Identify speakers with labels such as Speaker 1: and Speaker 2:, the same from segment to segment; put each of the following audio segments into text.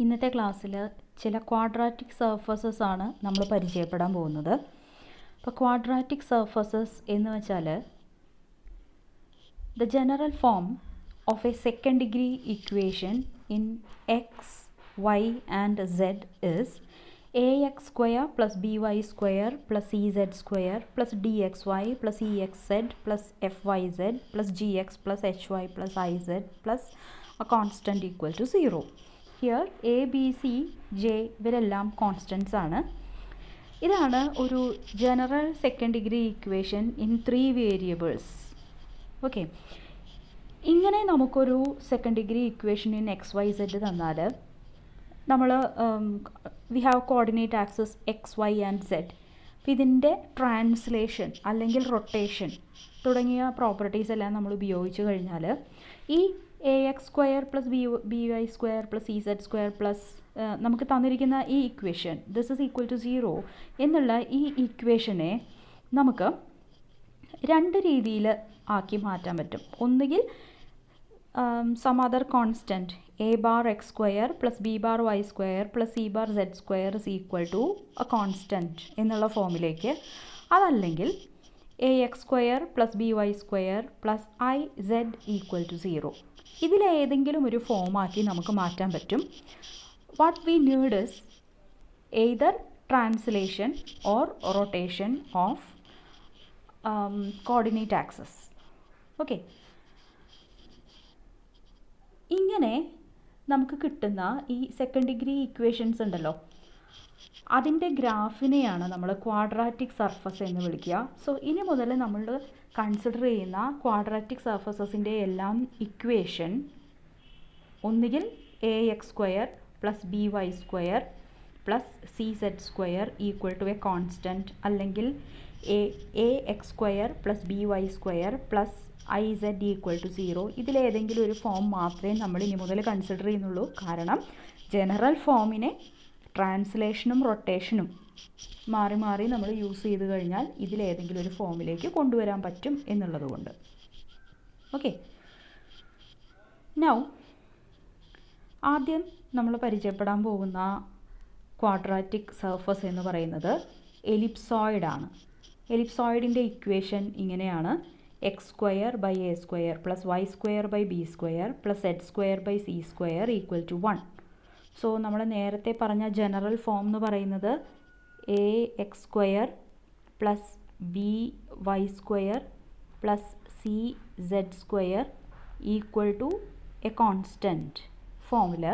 Speaker 1: ഇന്നത്തെ ക്ലാസ്സിൽ ചില ക്വാഡ്രാറ്റിക് സർഫസസ് ആണ് നമ്മൾ പരിചയപ്പെടാൻ പോകുന്നത്. അപ്പോൾ ക്വാഡ്രാറ്റിക് സർഫസസ് എന്ന് വെച്ചാൽ the general form of a second degree equation in X y and z is ax square plus by square plus ez square plus dxy plus exz plus fyz plus gx plus hy plus iz plus a constant equal to 0. Here a, b, c, j ഇവരെല്ലാം constants ആണ്. ഇതാണ് ഒരു general second degree equation in 3 variables. Okay, ഇങ്ങനെ നമുക്കൊരു സെക്കൻഡ് degree equation in X Y z തന്നാൽ നമ്മൾ we have coordinate axes x y and z. അപ്പോൾ ഇതിൻ്റെ ട്രാൻസ്ലേഷൻ അല്ലെങ്കിൽ റൊട്ടേഷൻ തുടങ്ങിയ പ്രോപ്പർട്ടീസ് എല്ലാം നമ്മൾ ഉപയോഗിച്ച് കഴിഞ്ഞാൽ ഈ a X square plus B Y square plus c z square plus നമുക്ക് തന്നിരിക്കുന്ന ഈ equation this is equal to 0 എന്നുള്ള ഈ ഇക്വേഷനെ നമുക്ക് രണ്ട് രീതിയിൽ ആക്കി മാറ്റാൻ പറ്റും. ഒന്നുകിൽ some other constant a bar x square plus b bar y square plus c bar z square is equal to a constant എന്നുള്ള ഫോമിലേക്ക്, അതല്ലെങ്കിൽ a X square plus B Y square plus I said equal to 0 ഇതിലേതെങ്കിലും ഒരു ഫോമാക്കി നമുക്ക് മാറ്റാൻ പറ്റും. What we need is either translation or rotation of coordinate axes. Okay, ഇങ്ങനെ നമുക്ക് കിട്ടുന്ന ഈ സെക്കൻഡ് ഡിഗ്രി ഇക്വേഷൻസ് ഉണ്ടല്ലോ, അതിൻ്റെ ഗ്രാഫിനെയാണ് നമ്മൾ ക്വാഡ്രാറ്റിക് സർഫസ് എന്ന് വിളിക്കുക. സോ ഇനി മുതൽ നമ്മൾ കൺസിഡർ ചെയ്യുന്ന ക്വാഡ്രാറ്റിക് സർഫസസിൻ്റെ എല്ലാം ഇക്വേഷൻ ഒന്നുകിൽ A X square plus B Y square plus C Z square equal to a constant, അല്ലെങ്കിൽ A X square plus B Y square plus I said equal to 0 ഇതിലേതെങ്കിലും ഒരു form മാത്രമേ നമ്മൾ ഇനി മുതൽ കൺസിഡർ ചെയ്യുന്നുള്ളൂ. കാരണം ജനറൽ ഫോമിനെ ട്രാൻസ്ലേഷനും റൊട്ടേഷനും മാറി മാറി നമ്മൾ യൂസ് ചെയ്ത് കഴിഞ്ഞാൽ ഇതിലേതെങ്കിലും ഒരു ഫോമിലേക്ക് കൊണ്ടുവരാൻ പറ്റും എന്നുള്ളത് കൊണ്ട്. ഓക്കെ, നൗ ആദ്യം നമ്മൾ പരിചയപ്പെടാൻ പോകുന്ന ക്വാഡ്രാറ്റിക് സർഫസ് എന്ന് പറയുന്നത് എലിപ്സോയിഡ് ആണ്. എലിപ്സോയിഡിൻ്റെ ഇക്വേഷൻ ഇങ്ങനെയാണ്: x square by A square plus Y square by B square plus z square by C square equal to 1. So നമ്മൾ നേരത്തെ പറഞ്ഞ ജനറൽ ഫോം എന്ന് പറയുന്നത് a X square plus B Y square plus C Z square equal to a constant ഫോമിൽ.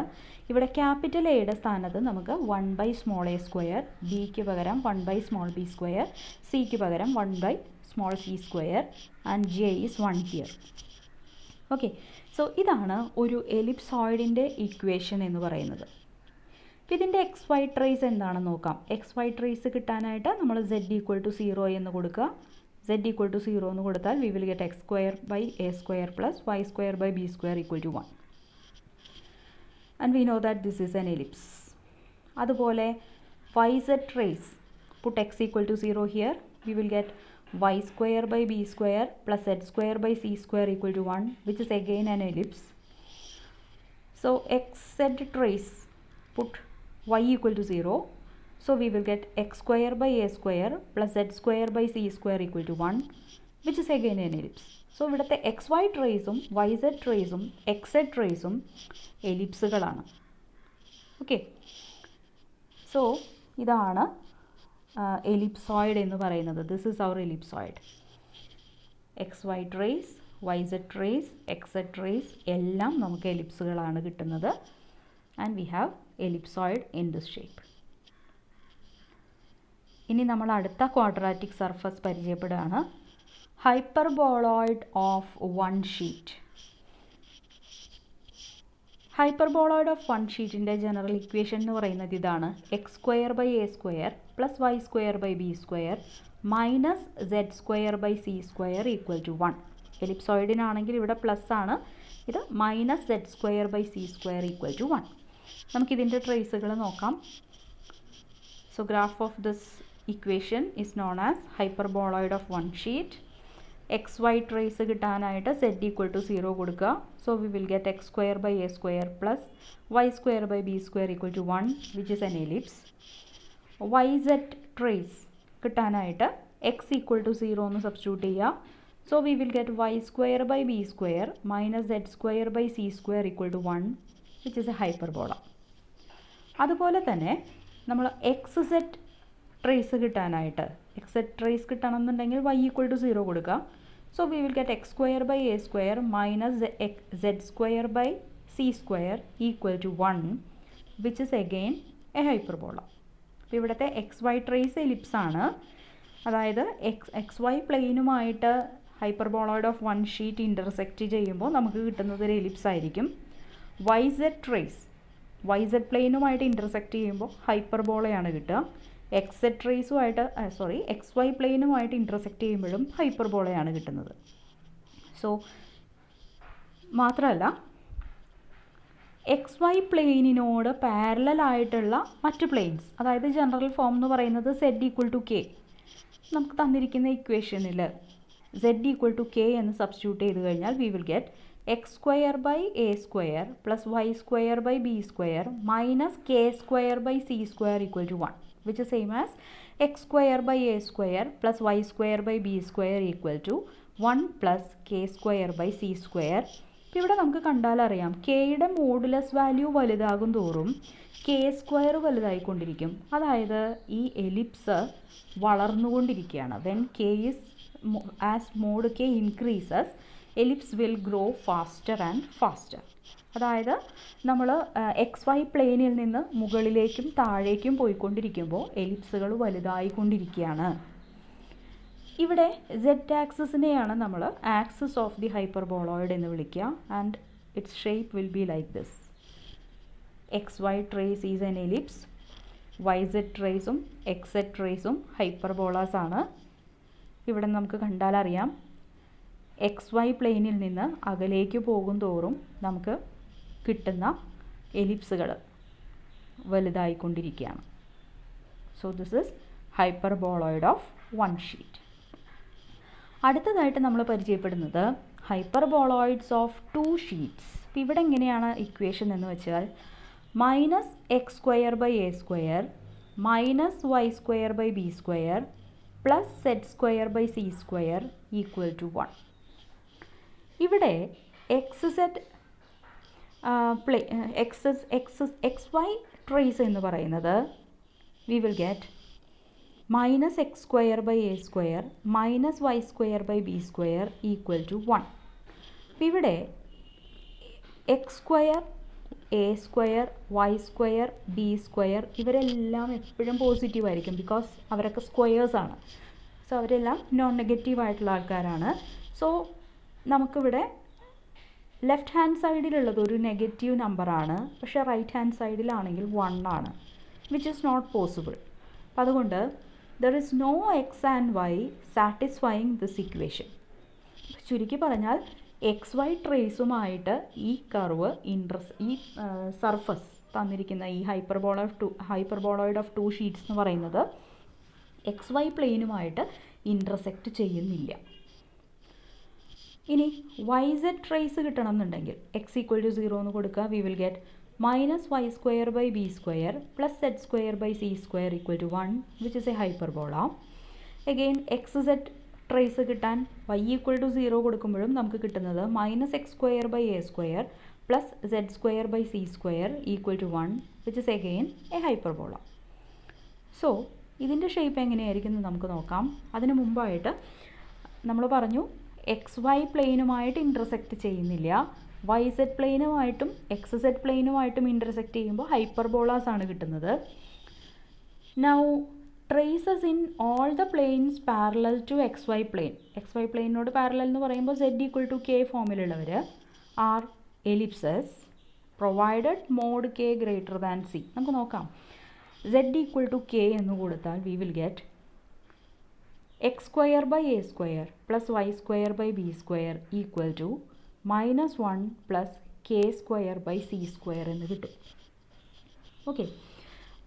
Speaker 1: ഇവിടെ capital എയുടെ സ്ഥാനത്ത് നമുക്ക് 1 ബൈ സ്മോൾ എ സ്ക്വയർ, ബിക്ക് പകരം 1 ബൈ സ്മോൾ ബി സ്ക്വയർ, സിക്ക് പകരം 1 by small c square and j is 1 here. Okay, so ഇതാണ് ഒരു എലിപ്സോയിഡിൻ്റെ ഇക്വേഷൻ എന്ന് പറയുന്നത്. അപ്പോൾ ഇതിൻ്റെ എക്സ് വൈ ട്രേസ് എന്താണെന്ന് നോക്കാം. എക്സ് വൈ ട്രേസ് കിട്ടാനായിട്ട് നമ്മൾ സെഡ് ഈക്വൽ ടു 0 എന്ന് കൊടുക്കുക. സെഡ് ഈക്വൽ ടു 0 എന്ന് കൊടുത്താൽ we will get X square by A square plus Y square by B square equal to 1. And we know that this is an ellipse. അതുപോലെ Y Z trace, put X equal to 0 here, we will get y square by b square plus z square by c square equal to 1, which is again an ellipse. So xz trace, put y equal to 0, so we will get x square by a square plus z square by c square equal to 1, which is again an ellipse. So ഇവിടുത്തെ X Y ട്രേസും Y Z ട്രേസും X Z ട്രേസും എലിപ്സുകളാണ്. Okay, so ഇതാണ് ellipsoid എന്ന് പറയുന്നത്. This is our ellipsoid. X Y trace, Y Z trace, X Z trace എല്ലാം നമുക്ക് എലിപ്സുകളാണ് കിട്ടുന്നത്. And we have ellipsoid in this shape. ഇനി നമ്മൾ അടുത്ത ക്വാഡ്രാറ്റിക് സർഫസ് പരിചയപ്പെടുകയാണ്. Hyperboloid of 1 sheet. Hyperboloid of 1 ഷീറ്റിൻ്റെ ജനറൽ ഇക്വേഷൻ എന്ന് പറയുന്നത് ഇതാണ്: X square by A square plus Y square by B square minus Z square by C square equal to 1. എലിപ്സോയിഡിനാണെങ്കിൽ ഇവിടെ പ്ലസ് ആണ്, ഇത് minus Z square by C square equal to 1. നമുക്കിതിൻ്റെ ട്രേസുകൾ നോക്കാം. So graph of this equation is known as hyperboloid of 1 sheet. X Y trace കിട്ടാനായിട്ട് Z equal to 0 കൊടുക്കുക. So we will get X square by A square plus Y square by B square equal to 1 which is an ellipse. Y Z trace കിട്ടാനായിട്ട് X equal to 0 എന്ന് substitute ചെയ്യുക. So we will get Y square by B square minus Z square by C square equal to 1 which is a hyperbola. അതുപോലെ തന്നെ നമ്മൾ X Z trace കിട്ടാനായിട്ട് X Z trace കിട്ടണമെന്നുണ്ടെങ്കിൽ Y equal to 0 കൊടുക്കുക. So we will get X square by A square minus Z square by C square equal to 1 which is again a hyperbola. അപ്പോൾ ഇവിടുത്തെ X Y trace ellipse ആണ്. അതായത് X Y പ്ലെയിനുമായിട്ട് hyperboloid of one sheet intersect ചെയ്യുമ്പോൾ നമുക്ക് കിട്ടുന്നത് ഒരു ellipse ആയിരിക്കും. Y Z trace Y Z പ്ലെയിനുമായിട്ട് ഇൻ്റർസെക്റ്റ് ചെയ്യുമ്പോൾ ഹൈപ്പർബോളയാണ് കിട്ടുക. എക്സ് സെഡ് ട്രേസുമായിട്ട് എക്സ് വൈ പ്ലെയിനുമായിട്ട് ഇൻ്റർസെക്റ്റ് ചെയ്യുമ്പോഴും ഹൈപ്പർബോളയാണ് കിട്ടുന്നത്. സോ മാത്രമല്ല എക്സ് വൈ പ്ലെയിനിനോട് പാരലൽ ആയിട്ടുള്ള മറ്റ് പ്ലെയിൻസ്, അതായത് ജനറൽ ഫോം എന്ന് പറയുന്നത് സെഡ് ഈക്വൽ ടു കെ. നമുക്ക് തന്നിരിക്കുന്ന ഇക്വേഷനിൽ സെഡ് ഈക്വൽ ടു കെ എന്ന് സബ്സ്റ്റിറ്റ്യൂട്ട് ചെയ്ത് കഴിഞ്ഞാൽ we will get X square by A square plus Y square by B square minus k square by C square equal to 1 which is same as x square by a square plus y square by b square equal to 1 plus k square by c square. ഇപ്പോൾ ഇവിടെ നമുക്ക് കണ്ടാലറിയാം കെയുടെ modulus value വലുതാകും തോറും K square വലുതായിക്കൊണ്ടിരിക്കും. അതായത് ഈ ellipse വളർന്നുകൊണ്ടിരിക്കുകയാണ്. When K is as mod K increases ellipse will grow faster and faster. അതായത് നമ്മൾ എക്സ് വൈ പ്ലെയിനിൽ നിന്ന് മുകളിലേക്കും താഴേക്കും പോയിക്കൊണ്ടിരിക്കുമ്പോൾ എലിപ്സുകൾ വലുതായിക്കൊണ്ടിരിക്കുകയാണ്. ഇവിടെ സെഡ് ആക്സിസിനെയാണ് നമ്മൾ ആക്സിസ് ഓഫ് ദി ഹൈപ്പർബോളോയിഡ് എന്ന് വിളിക്കുക. And its shape will be like this. X Y trace is an ellipse. Y Z ട്രേസും എക്സ് സെഡ് ട്രേസും ഹൈപ്പർബോളാസ് ആണ്. ഇവിടെ നമുക്ക് കണ്ടാലറിയാം എക്സ് വൈ പ്ലെയിനിൽ നിന്ന് അകലേക്ക് പോകും തോറും നമുക്ക് കിട്ടുന്ന എലിപ്സുകൾ വലുതായിക്കൊണ്ടിരിക്കുകയാണ്. So this is hyperboloid of one sheet. അടുത്തതായിട്ട് നമ്മൾ പരിചയപ്പെടുന്നത് ഹൈപ്പർബോളോയിഡ്സ് ഓഫ് ടു ഷീറ്റ്സ്. ഇപ്പോൾ ഇവിടെ എങ്ങനെയാണ് ഇക്വേഷൻ എന്ന് വെച്ചാൽ minus x square by A square minus Y square by B square plus z square by C square equal to 1. ഇവിടെ x z x Y trace എന്ന് പറയുന്നത് we will get minus x square by A square minus Y square by B square equal to 1. ഇവിടെ x square a square y square b square ഇവരെല്ലാം എപ്പോഴും positive ആയിരിക്കും. Because അവരൊക്കെ സ്ക്വയേഴ്സാണ്. So അവരെല്ലാം non negative ആയിട്ടുള്ള ആൾക്കാരാണ്. സോ നമുക്കിവിടെ ലെഫ്റ്റ് ഹാൻഡ് സൈഡിലുള്ളത് ഒരു നെഗറ്റീവ് നമ്പറാണ്. പക്ഷേ റൈറ്റ് ഹാൻഡ് സൈഡിലാണെങ്കിൽ 1 ആണ്, വിച്ച് ഈസ് നോട്ട് പോസിബിൾ. അപ്പം അതുകൊണ്ട് there is no X and Y satisfying this equation. ചുരുക്കി പറഞ്ഞാൽ എക്സ് വൈ ട്രേസുമായിട്ട് ഈ കർവ് ഈ സർഫസ് തന്നിരിക്കുന്ന ഈ ഹൈപ്പർബോളോയിഡ് ഓഫ് ടു ഷീറ്റ്സ് എന്ന് പറയുന്നത് എക്സ് വൈ പ്ലെയിനുമായിട്ട് ഇൻ്റർസെക്റ്റ് ചെയ്യുന്നില്ല. ഇനി വൈ സെഡ് ട്രേസ് കിട്ടണം എന്നുണ്ടെങ്കിൽ എക്സ് ഈക്വൽ ടു 0 എന്ന് കൊടുക്കുക. We will get minus Y square by B square plus z square by C square equal to 1 which is a hyperbola. Again x Z trace കിട്ടാൻ y equal to 0 കൊടുക്കുമ്പോഴും നമുക്ക് കിട്ടുന്നത് minus x square by A square plus z square by C square equal to 1 which is again a hyperbola. So ഇതിൻ്റെ shape എങ്ങനെയായിരിക്കും എന്ന് നമുക്ക് നോക്കാം. അതിന് മുമ്പായിട്ട് നമ്മൾ പറഞ്ഞു എക്സ് വൈ പ്ലെയിനുമായിട്ട് ഇൻ്റർസെക്റ്റ് ചെയ്യുന്നില്ല. വൈ സെഡ് പ്ലെയിനുമായിട്ടും എക്സ് സെഡ് പ്ലെയിനുമായിട്ടും ഇൻ്റർസെക്റ്റ് ചെയ്യുമ്പോൾ ഹൈപ്പർബോളാസ് ആണ് കിട്ടുന്നത്. Now traces in all the planes parallel to X Y plane. X Y പ്ലെയിനോട് പാരലൽ എന്ന് പറയുമ്പോൾ സെഡ് ഈക്വൽ ടു കെ ഫോമിലുള്ളവർ are ellipses provided mod K greater than C. നമുക്ക് നോക്കാം. സെഡ് ഈക്വൽ ടു കെ എന്ന് കൊടുത്താൽ we will get X square by A square plus Y square by B square equal to -1 plus k square by C square എന്ന് കിട്ടും. Okay.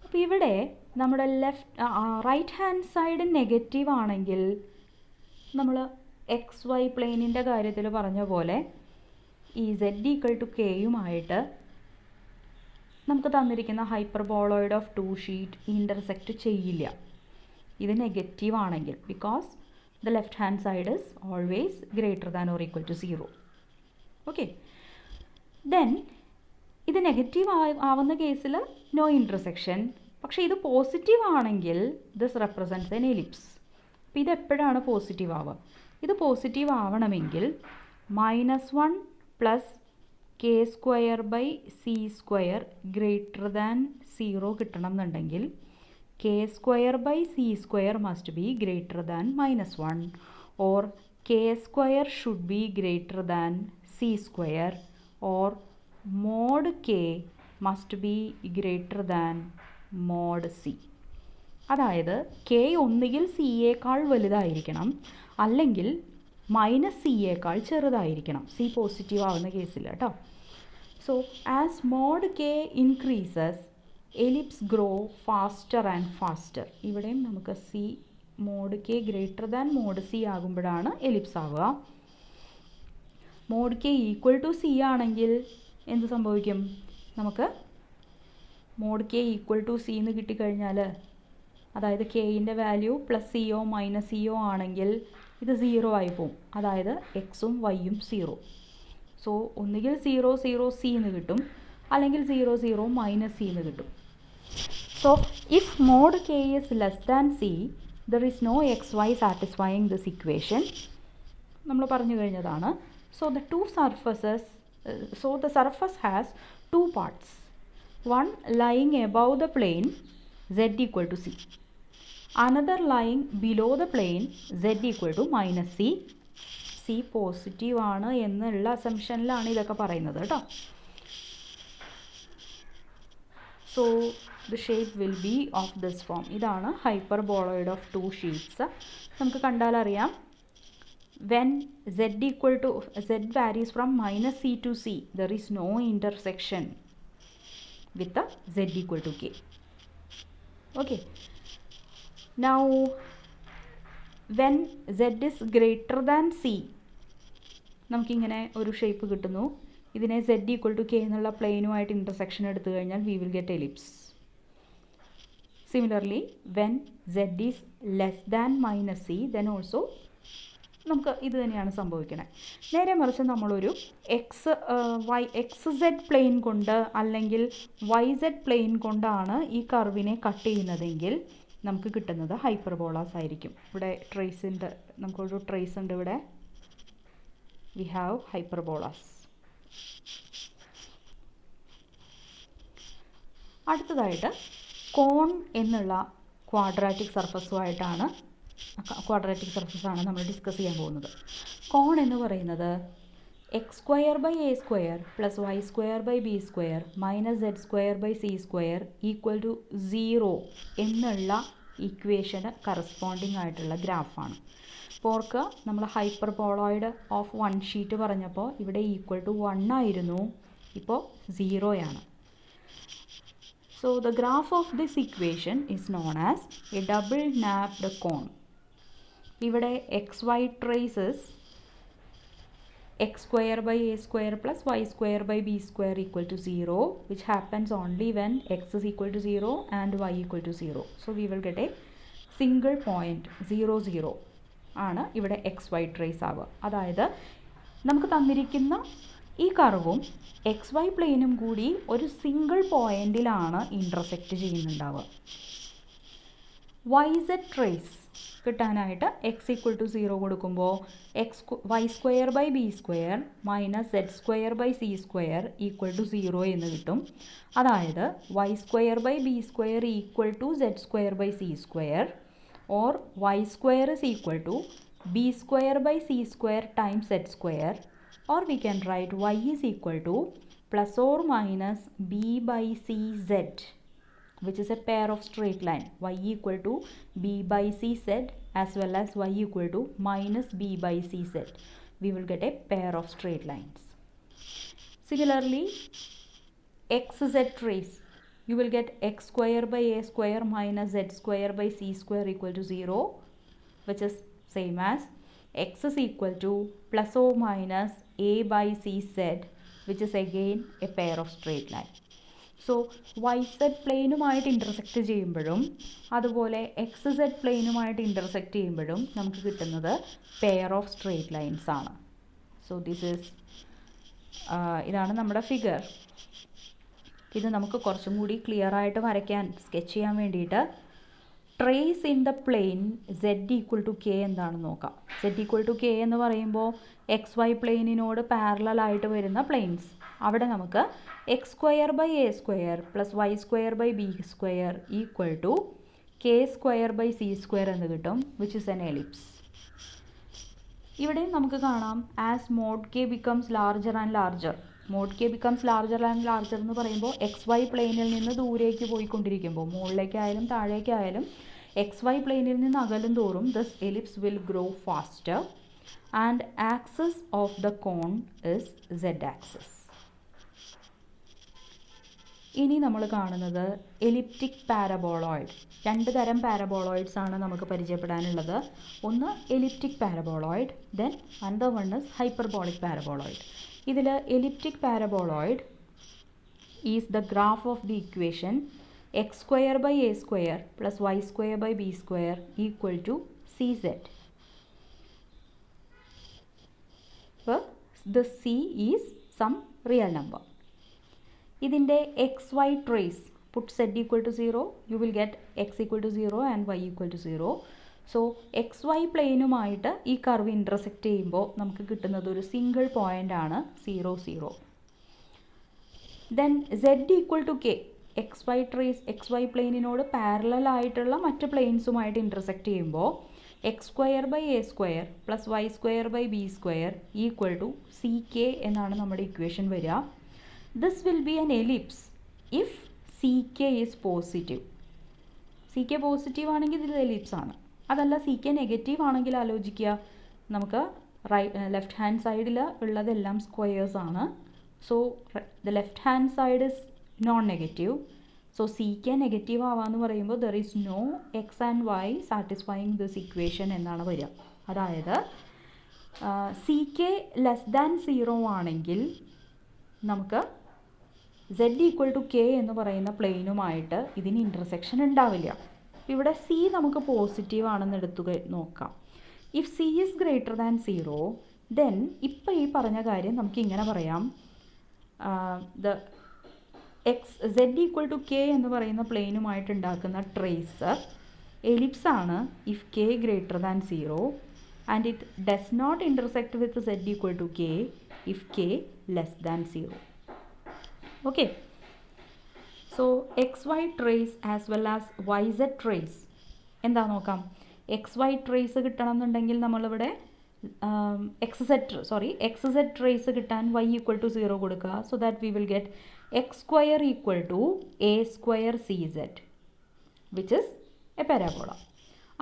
Speaker 1: അപ്പോൾ ഇവിടെ നമ്മുടെ right hand side negative ആണെങ്കിൽ നമ്മൾ X Y പ്ലെയിനിൻ്റെ കാര്യത്തിൽ പറഞ്ഞ പോലെ ഈ z ഈക്വൽ ടു കെയുമായിട്ട് നമുക്ക് തന്നിരിക്കുന്ന hyperboloid of two sheet intersect ചെയ്യില്ല. ഇത് നെഗറ്റീവ് ആണെങ്കിൽ, because the left hand side is always greater than or equal to 0. Okay, then ഇത് നെഗറ്റീവ് ആവുന്ന കേസിൽ നോ ഇൻ്റർസെക്ഷൻ. പക്ഷേ ഇത് പോസിറ്റീവ് ആണെങ്കിൽ ദിസ് റെപ്രസെൻറ്റ്സ് എൻ എലിപ്സ്. അപ്പോൾ ഇത് എപ്പോഴാണ് പോസിറ്റീവ് ആവുക? ഇത് പോസിറ്റീവ് ആവണമെങ്കിൽ -1 plus k square by C square greater than 0 കിട്ടണം എന്നുണ്ടെങ്കിൽ k square by C square must be greater than -1, or k square should be greater than c square, or mod k must be greater than mod c. അതായത് കെ ഒന്നുകിൽ സിയേക്കാൾ വലുതായിരിക്കണം, അല്ലെങ്കിൽ minus സിയേക്കാൾ ചെറുതായിരിക്കണം, C positive ആവുന്ന കേസിൽ കേട്ടോ. So as mod K increases ellipse grow faster and faster. ഇവിടെയും നമുക്ക് c mod K greater than mod c ആകുമ്പോഴാണ് എലിപ്സ് ആവുക. Mod k equal to c ആണെങ്കിൽ എന്ത് സംഭവിക്കും? നമുക്ക് mod k equal to c എന്ന് കിട്ടിക്കഴിഞ്ഞാൽ, അതായത് കെയിൻ്റെ വാല്യൂ പ്ലസ് സിയോ മൈനസ് സിയോ ആണെങ്കിൽ ഇത് 0 ആയി പോവും. അതായത് എക്സും വൈയും 0. സോ ഒന്നുകിൽ 0 0 സി എന്ന് കിട്ടും, അല്ലെങ്കിൽ 0 0 മൈനസ് സി എന്ന് കിട്ടും. So if mod k is less than c there is no x y satisfying this equation. നമ്മൾ പറഞ്ഞു കഴിഞ്ഞതാണ്. So the surface has 2 parts. One lying above the plane z equal to c. Another lying below the plane z equal to minus c. c positive ആണ് എന്നുള്ള അസംഷനിലാണ് ഇതൊക്കെ പറയുന്നത് കേട്ടോ. So the shape will B of this form. ഇതാണ് ഹൈപ്പർബോളോയിഡ് of 2 sheets. നമുക്ക് കണ്ടാൽ അറിയാം, when z varies from minus c to c, there is no intersection with the z equal to k. Okay, now when z is greater than c, നമുക്കിങ്ങനെ ഒരു shape കിട്ടുന്നു. ഇതിനെ z equal to k എന്നുള്ള പ്ലെയിനുമായിട്ട് intersection എടുത്തു കഴിഞ്ഞാൽ we will get ellipse. Similarly, when z is less than minus c, then also നമുക്ക് ഇത് തന്നെയാണ് സംഭവിക്കുന്നത്. നേരെ മറിച്ച് നമ്മളൊരു എക്സ് സെഡ് പ്ലെയിൻ കൊണ്ട് അല്ലെങ്കിൽ വൈ സെഡ് പ്ലെയിൻ കൊണ്ടാണ് ഈ കർവിനെ കട്ട് ചെയ്യുന്നതെങ്കിൽ നമുക്ക് കിട്ടുന്നത് ഹൈപ്പർബോളാസ് ആയിരിക്കും. ഇവിടെ ട്രേസിൻ്റെ നമുക്കൊരു ട്രേസ് ഉണ്ട്. ഇവിടെ വി ഹാവ് ഹൈപ്പർബോളാസ്. അടുത്തതായിട്ട് കോൺ എന്നുള്ള ക്വാഡ്രാറ്റിക് സർഫസുമായിട്ടാണ് നമ്മൾ ഡിസ്കസ് ചെയ്യാൻ പോകുന്നത്. കോൺ എന്ന് പറയുന്നത് x square by A square plus Y square by B square minus Z square by C square equal to 0 എന്നുള്ള ഇക്വേഷന് കറസ്പോണ്ടിങ് ആയിട്ടുള്ള ഗ്രാഫാണ്. അപ്പോൾ ഓർക്ക് നമ്മൾ ഹൈപ്പർബോളോയിഡ് ഓഫ് 1 ഷീറ്റ് പറഞ്ഞപ്പോൾ ഇവിടെ ഈക്വൽ ടു 1 ആയിരുന്നു, ഇപ്പോൾ 0 ആണ്. So the graph of this equation is known as a double napped cone. ഇവിടെ x y traces x square by A square plus Y square by B square equal to 0, which happens only when x is equal to 0 and y equal to 0. So we will get a single point 0 0 ആണ് ഇവിടെ x Y trace ആവുക. അതായത് നമുക്ക് തന്നിരിക്കുന്ന ഈ കർവും X Y പ്ലെയിനും കൂടി ഒരു സിംഗിൾ പോയിന്റിലാണ് ഇൻ്റർസെക്റ്റ് ചെയ്യുന്നുണ്ടാവുക. വൈ സെഡ് ട്രേസ് കിട്ടാനായിട്ട് എക്സ് ഈക്വൽ ടു 0 കൊടുക്കുമ്പോൾ Y square by B square minus Z square by C square equal to 0 എന്ന് കിട്ടും. അതായത് Y square by B square equal to Z square by C square, or Y square is equal to B square by C square times Z square, or we can write y is equal to plus or minus b by c z, which is a pair of straight line, y equal to b by c z as well as y equal to minus b by c z. We will get a pair of straight lines. Similarly, x z trace, you will get x square by a square minus z square by c square equal to 0, which is same as x is equal to plus or minus a by cz, which is again a pair of straight line. So Y Z പ്ലെയിനുമായിട്ട് intersect ചെയ്യുമ്പോഴും അതുപോലെ X Z പ്ലെയിനുമായിട്ട് intersect ചെയ്യുമ്പോഴും നമുക്ക് കിട്ടുന്നത് pair of straight lines ആണ്. So this is ഇതാണ് നമ്മുടെ ഫിഗർ. ഇത് നമുക്ക് കുറച്ചും കൂടി ക്ലിയർ ആയിട്ട് വരയ്ക്കാൻ സ്കെച്ച് ചെയ്യാൻ വേണ്ടിയിട്ട് trace in the plane z equal to k എന്താണെന്ന് നോക്കാം. സെഡ് ഈക്വൽ ടു കെ എന്ന് പറയുമ്പോൾ എക്സ് വൈ പ്ലെയിനിനോട് പാരലലായിട്ട് വരുന്ന പ്ലെയിൻസ്, അവിടെ നമുക്ക് x square by A square plus Y square by B square equal to k square by C square എന്ന് കിട്ടും, which is an ellipse. ഇവിടെ നമുക്ക് കാണാം as mod k becomes larger and larger. Mod k becomes larger and larger എന്ന് പറയുമ്പോൾ X Y പ്ലെയിനിൽ നിന്ന് ദൂരേക്ക് പോയിക്കൊണ്ടിരിക്കുമ്പോൾ, മുകളിലേക്കായാലും താഴേക്കായാലും എക്സ് വൈ പ്ലെയിനിൽ നിന്ന് അകലും തോറും this ellipse will grow faster and axis of the cone is z axis. ഇനി നമ്മൾ കാണുന്നത് എലിപ്റ്റിക് പാരബോളോയിഡ്. രണ്ട് തരം പാരബോളോയിഡ്സ് ആണ് നമുക്ക് പരിചയപ്പെടാനുള്ളത്. ഒന്ന് elliptic paraboloid, then another one is hyperbolic paraboloid. ഇതിൽ elliptic paraboloid is the graph of the equation X square by A square plus Y square by B square equal to C Z. The c is some real number. ഇതിൻ്റെ X Y trace, put z equal to 0, you will get x equal to 0 and y equal to 0. So X Y പ്ലെയിനുമായിട്ട് ഈ curve intersect ചെയ്യുമ്പോൾ നമുക്ക് കിട്ടുന്നത് ഒരു single point ആണ് 0 0. Then z equal to K, X Y trace X Y പ്ലെയിനിനോട് parallel ആയിട്ടുള്ള മറ്റ് പ്ലെയിൻസുമായിട്ട് ഇൻ്റർസെക്റ്റ് ചെയ്യുമ്പോൾ X square by A square plus Y square by B square equal to C K എന്നാണ് നമ്മുടെ ഇക്വേഷൻ വരിക. This will be an ellipse if C K is positive. C K positive ആണെങ്കിൽ ഇത് ellipse ആണ്. അതല്ല C K negative ആണെങ്കിൽ ആലോചിക്കുക, നമുക്ക് ലെഫ്റ്റ് ഹാൻഡ് സൈഡിൽ ഉള്ളതെല്ലാം സ്ക്വയേഴ്സ് ആണ്. So the left hand side is non negative. So C K negative ആവാന്ന് പറയുമ്പോൾ there is no X and Y satisfying this equation എന്നാണ് വരിക. അതായത് സി കെ ലെസ് ദാൻ 0 ആണെങ്കിൽ നമുക്ക് z ഈക്വൽ ടു കെ എന്ന് പറയുന്ന പ്ലെയിനുമായിട്ട് ഇതിന് ഇൻ്റർസെക്ഷൻ ഉണ്ടാവില്ല. ഇവിടെ സി നമുക്ക് പോസിറ്റീവ് ആണെന്ന് എടുത്തു നോക്കാം. If c is greater than 0, then ഇപ്പോൾ ഈ പറഞ്ഞ കാര്യം നമുക്ക് ഇങ്ങനെ പറയാം, the x z equal to K എന്ന് പറയുന്ന പ്ലെയിനുമായിട്ട് ഉണ്ടാക്കുന്ന ട്രേസ് എലിപ്സ് ആണ് if k greater than 0 and it does not intersect with z equal to k if k less than 0. Okay, so X Y trace as well as y Z trace എന്താ നോക്കാം. X Y trace കിട്ടണം എന്നുണ്ടെങ്കിൽ നമ്മളിവിടെ X Z trace കിട്ടാൻ y equal to 0 കൊടുക്കുക. So that we will get X square equal to A square C Z which is a parabola.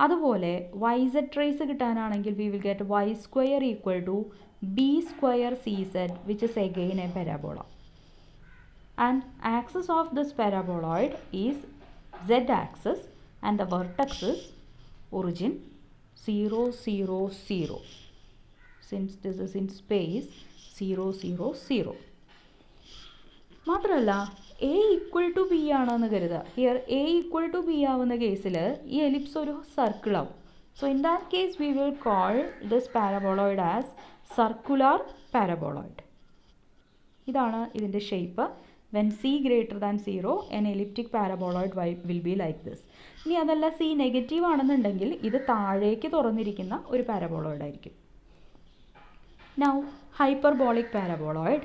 Speaker 1: അതുപോലെ Y Z trace കിട്ടാനാണെങ്കിൽ we will get Y square equal to B square C Z which is again a parabola. And axis of this paraboloid is z axis and the vertex is origin 0 0 0. Since this is in space 0 0 0. മാത്രമല്ല A equal to b ആണെന്ന് കരുതുക. Here a equal to b ആവുന്ന കേസിൽ ഈ ellipse ഒരു circle ആവും. So in that case we will call this paraboloid as circular paraboloid. ഇതാണ് ഇതിൻ്റെ shape. When c greater than 0, an elliptic paraboloid will be like this. ഇനി അതല്ല c negative ആണെന്നുണ്ടെങ്കിൽ ഇത് താഴേക്ക് തുറന്നിരിക്കുന്ന ഒരു പാരബോളോയിഡ് ആയിരിക്കും. Now hyperbolic paraboloid.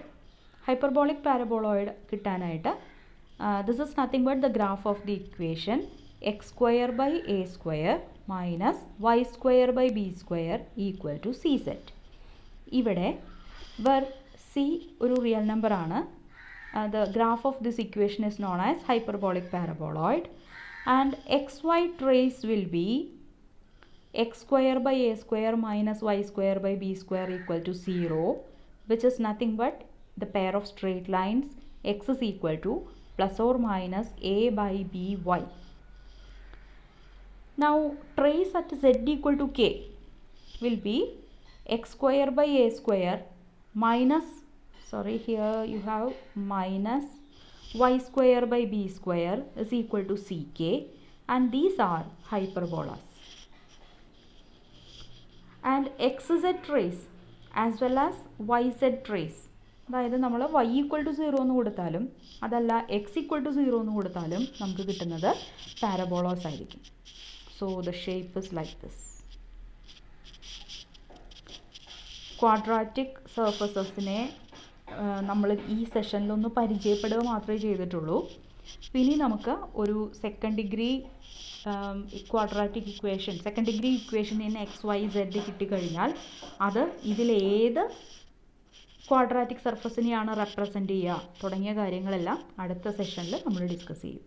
Speaker 1: Hyperbolic paraboloid കിട്ടാനായിട്ട് this is nothing but the graph of the equation X square by A square minus Y square by B square equal to C set. ഇവിടെ where C ഒരു real number ആണ്. The graph of this equation is known as hyperbolic paraboloid and xy trace will be x square by a square minus y square by b square equal to 0, which is nothing but the pair of straight lines x is equal to plus or minus a by b y. Now trace at z equal to k will be x square by a square minus, sorry, here you have minus y square by b square is equal to ck, and these are hyperbolas. And xz trace as well as yz trace, അതായത് നമ്മൾ y equal to 0 എന്ന് കൊടുത്താലും അതല്ല x equal to 0 എന്ന് കൊടുത്താലും നമുക്ക് കിട്ടുന്നത് parabolas ആയിരിക്കും. So the shape is like this. Quadratic സർഫസസിനെ നമ്മൾ ഈ സെഷനിലൊന്ന് പരിചയപ്പെടുക മാത്രമേ ചെയ്തിട്ടുള്ളൂ. ഇനി നമുക്ക് ഒരു second degree quadratic equation, second degree equation in X Y Z കിട്ടിക്കഴിഞ്ഞാൽ അത് ഇതിലേത് ക്വാഡ്രാറ്റിക് സർഫസിനെയാണ് റെപ്രസെൻ്റ് ചെയ്യുക തുടങ്ങിയ കാര്യങ്ങളെല്ലാം അടുത്ത സെഷനിൽ നമ്മൾ ഡിസ്കസ് ചെയ്യും.